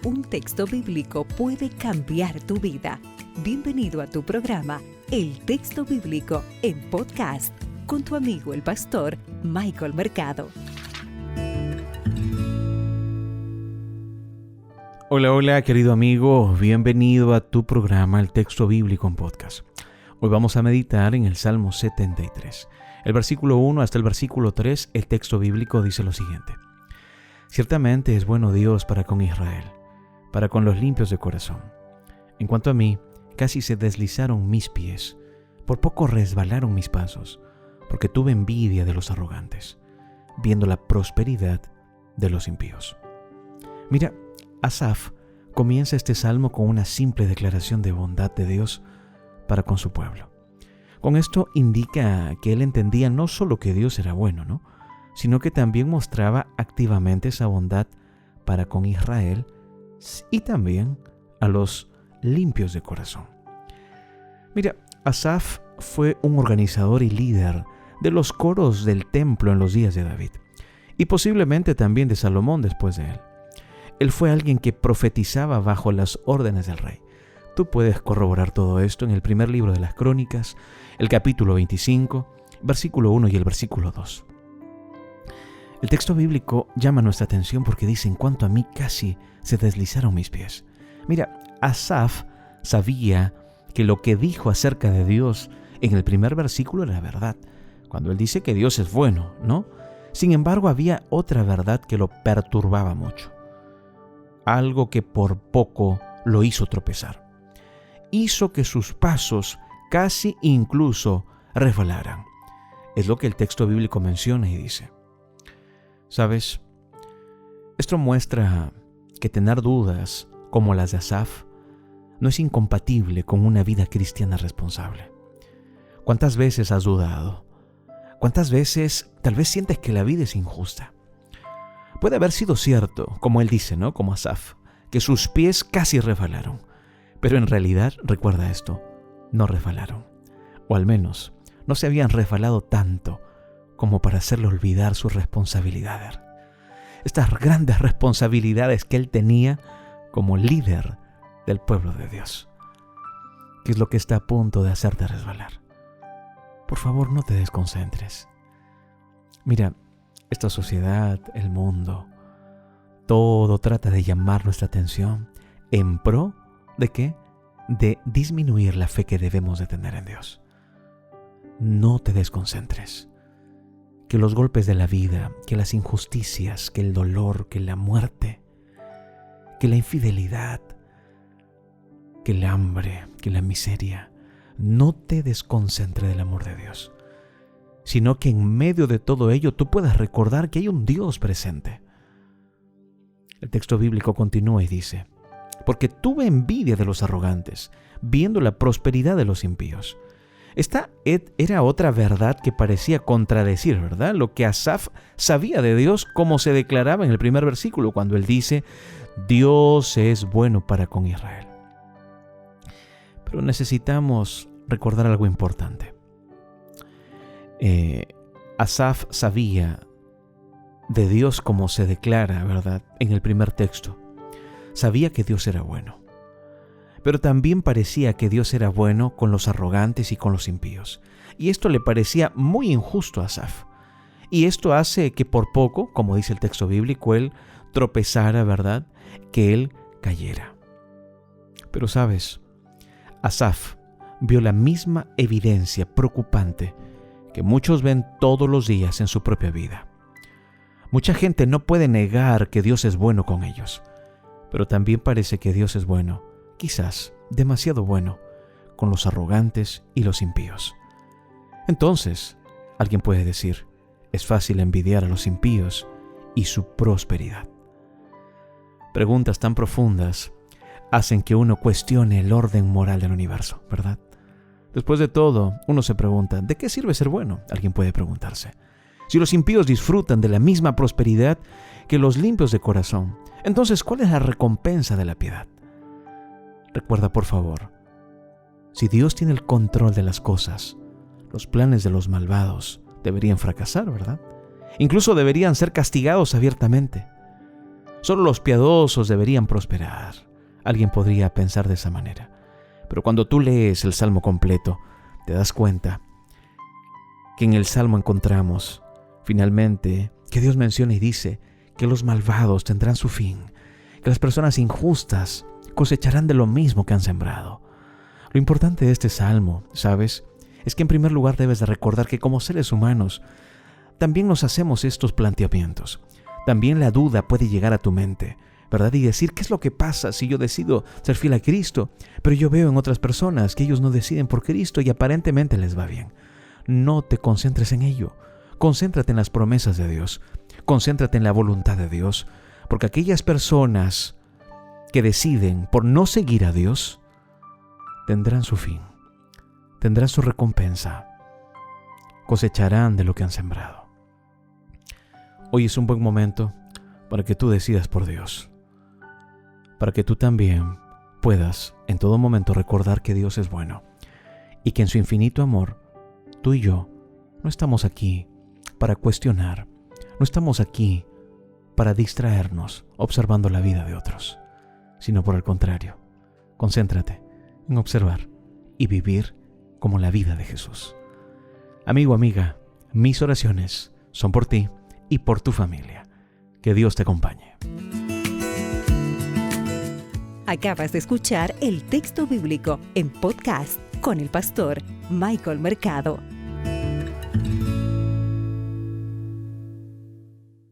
un texto bíblico puede cambiar tu vida. Bienvenido a tu programa, El Texto Bíblico en Podcast, con tu amigo el pastor Michael Mercado. Hola querido amigo, bienvenido a tu programa El Texto Bíblico en Podcast. Hoy vamos a meditar en el Salmo 73. El versículo 1 hasta el versículo 3, el texto bíblico dice lo siguiente. Ciertamente es bueno Dios para con Israel, para con los limpios de corazón. En cuanto a mí, casi se deslizaron mis pies, por poco resbalaron mis pasos, porque tuve envidia de los arrogantes, viendo la prosperidad de los impíos. Mira, Asaf comienza este salmo con una simple declaración de bondad de Dios para con su pueblo. Con esto indica que él entendía no solo que Dios era bueno, ¿no?, sino que también mostraba activamente esa bondad para con Israel y también a los limpios de corazón. Mira, Asaf fue un organizador y líder de los coros del templo en los días de David y posiblemente también de Salomón después de él. Él fue alguien que profetizaba bajo las órdenes del rey. Tú puedes corroborar todo esto en el primer libro de las Crónicas, el capítulo 25, versículo 1 y el versículo 2. El texto bíblico llama nuestra atención porque dice, en cuanto a mí casi se deslizaron mis pies. Mira, Asaf sabía que lo que dijo acerca de Dios en el primer versículo era verdad, cuando él dice que Dios es bueno, ¿no? Sin embargo, había otra verdad que lo perturbaba mucho. Algo que por poco lo hizo tropezar. Hizo que sus pasos casi incluso resbalaran. Es lo que el texto bíblico menciona y dice. ¿Sabes? Esto muestra que tener dudas como las de Asaf no es incompatible con una vida cristiana responsable. ¿Cuántas veces has dudado? ¿Cuántas veces tal vez sientes que la vida es injusta? Puede haber sido cierto, como él dice, ¿no?, como Asaf, que sus pies casi resbalaron. Pero en realidad, recuerda esto, no resbalaron. O al menos, no se habían resbalado tanto como para hacerle olvidar sus responsabilidades. Estas grandes responsabilidades que él tenía como líder del pueblo de Dios. ¿Qué es lo que está a punto de hacerte resbalar? Por favor, no te desconcentres. Mira, esta sociedad, el mundo, todo trata de llamar nuestra atención en pro ¿de qué? De disminuir la fe que debemos de tener en Dios. No te desconcentres. Que los golpes de la vida, que las injusticias, que el dolor, que la muerte, que la infidelidad, que el hambre, que la miseria, no te desconcentre del amor de Dios, sino que en medio de todo ello tú puedas recordar que hay un Dios presente. El texto bíblico continúa y dice, porque tuve envidia de los arrogantes, viendo la prosperidad de los impíos. Esta era otra verdad que parecía contradecir, ¿verdad?, lo que Asaf sabía de Dios, como se declaraba en el primer versículo, cuando él dice, Dios es bueno para con Israel. Pero necesitamos recordar algo importante. Asaf sabía de Dios como se declara, ¿verdad?, en el primer texto. Sabía que Dios era bueno, pero también parecía que Dios era bueno con los arrogantes y con los impíos. Y esto le parecía muy injusto a Asaf. Y esto hace que por poco, como dice el texto bíblico, él tropezara, ¿verdad?, que él cayera. Pero sabes, Asaf vio la misma evidencia preocupante que muchos ven todos los días en su propia vida. Mucha gente no puede negar que Dios es bueno con ellos, pero también parece que Dios es bueno, quizás demasiado bueno, con los arrogantes y los impíos. Entonces, alguien puede decir, es fácil envidiar a los impíos y su prosperidad. Preguntas tan profundas hacen que uno cuestione el orden moral del universo, ¿verdad? Después de todo, uno se pregunta, ¿de qué sirve ser bueno? Alguien puede preguntarse. Si los impíos disfrutan de la misma prosperidad que los limpios de corazón, entonces, ¿cuál es la recompensa de la piedad? Recuerda, por favor, si Dios tiene el control de las cosas, los planes de los malvados deberían fracasar, ¿verdad? Incluso deberían ser castigados abiertamente. Solo los piadosos deberían prosperar. Alguien podría pensar de esa manera. Pero cuando tú lees el Salmo completo, te das cuenta que en el Salmo encontramos, finalmente, que Dios menciona y dice que los malvados tendrán su fin, que las personas injustas cosecharán de lo mismo que han sembrado. Lo importante de este Salmo, ¿sabes?, es que en primer lugar debes de recordar que como seres humanos también nos hacemos estos planteamientos. También la duda puede llegar a tu mente, ¿verdad? Y decir, ¿qué es lo que pasa si yo decido ser fiel a Cristo? Pero yo veo en otras personas que ellos no deciden por Cristo y aparentemente les va bien. No te concentres en ello. Concéntrate en las promesas de Dios. Concéntrate en la voluntad de Dios. Porque aquellas personas que deciden por no seguir a Dios tendrán su fin. Tendrán su recompensa. Cosecharán de lo que han sembrado. Hoy es un buen momento para que tú decidas por Dios. Para que tú también puedas en todo momento recordar que Dios es bueno. Y que en su infinito amor, tú y yo no estamos aquí para cuestionar. No estamos aquí para distraernos observando la vida de otros. Sino por el contrario, concéntrate en observar y vivir como la vida de Jesús. Amigo, amiga, mis oraciones son por ti y por tu familia. Que Dios te acompañe. Acabas de escuchar el texto bíblico en podcast con el pastor Michael Mercado.